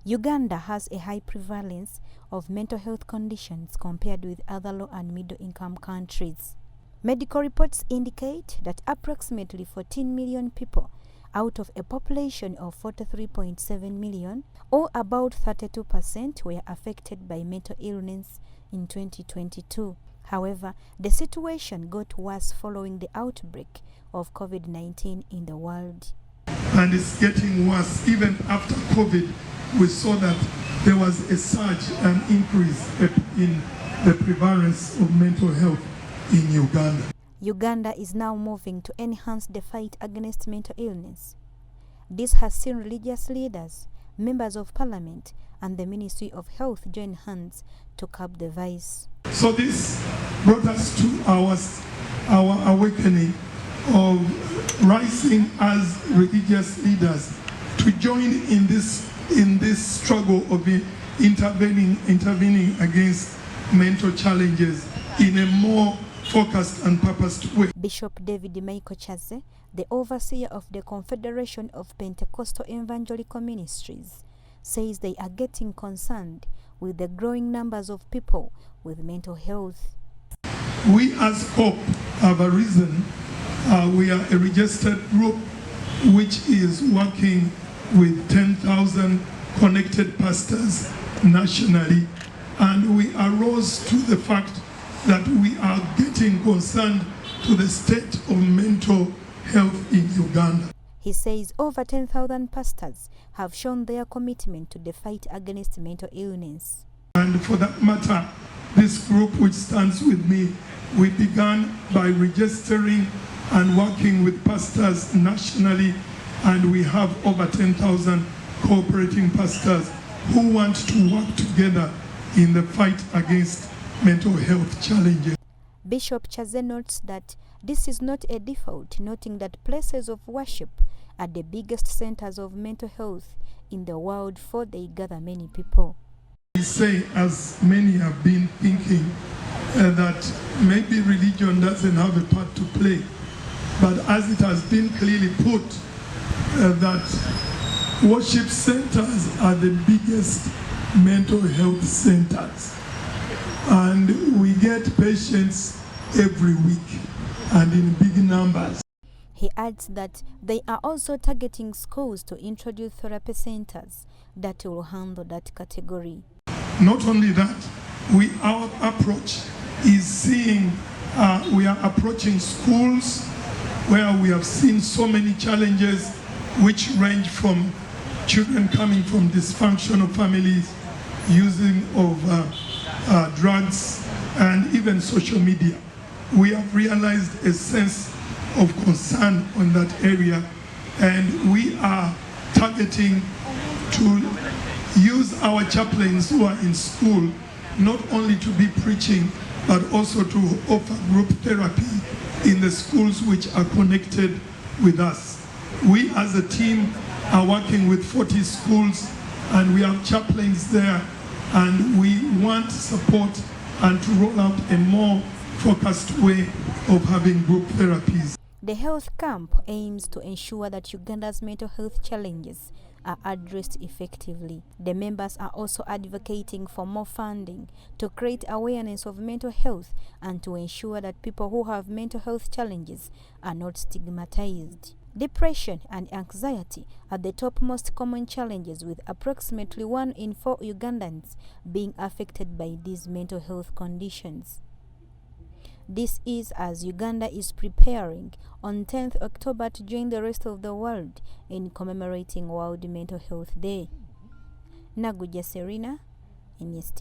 Uganda has a high prevalence of mental health conditions compared with other low and middle income countries. Medical reports indicate that approximately 14 million people out of a population of 43.7 million, or about 32%, were affected by mental illness in 2022. However, the situation got worse following the outbreak of COVID-19 in the world. And it's getting worse. Even after COVID, we saw that there was a surge and increase in the prevalence of mental health in Uganda. Uganda is now moving to enhance the fight against mental illness. This has seen religious leaders, members of parliament, and the Ministry of Health join hands to curb the vice. So this brought us to our awakening of rising as religious leaders to join in this struggle of intervening against mental challenges in a more focused and purposed way. Bishop David Michael Chaze, the overseer of the Confederation of Pentecostal Evangelical Ministries, says they are getting concerned with the growing numbers of people with mental health. We as COP have arisen. We are a registered group which is working with 10,000 connected pastors nationally, and we arose to the fact that we are getting concerned to the state of mental health in Uganda. He says over 10,000 pastors have shown their commitment to the fight against mental illness. And for that matter, this group which stands with me, we began by registering and working with pastors nationally, and we have over 10,000 cooperating pastors who want to work together in the fight against mental health challenges. Bishop Chaze notes that this is not a default, noting that places of worship are the biggest centers of mental health in the world, for they gather many people. We say, as many have been thinking, that maybe religion doesn't have a part to play, but as it has been clearly put, that worship centers are the biggest mental health centers. And we get patients every week and in big numbers. He adds that they are also targeting schools to introduce therapy centers that will handle that category. Not only that, our approach is seeing, we are approaching schools where we have seen so many challenges which range from children coming from dysfunctional families, using of drugs, and even social media. We have realized a sense of concern on that area, and we are targeting to use our chaplains who are in school not only to be preaching, but also to offer group therapy in the schools which are connected with us. We as a team are working with 40 schools, and we have chaplains there, and we want support and to roll out a more focused way of having group therapies. The health camp aims to ensure that Uganda's mental health challenges are addressed effectively. The members are also advocating for more funding to create awareness of mental health and to ensure that people who have mental health challenges are not stigmatized. Depression and anxiety are the top most common challenges, with approximately 1 in 4 Ugandans being affected by these mental health conditions. This is as Uganda is preparing on 10th October to join the rest of the world in commemorating World Mental Health Day. Naguja Serena, NST.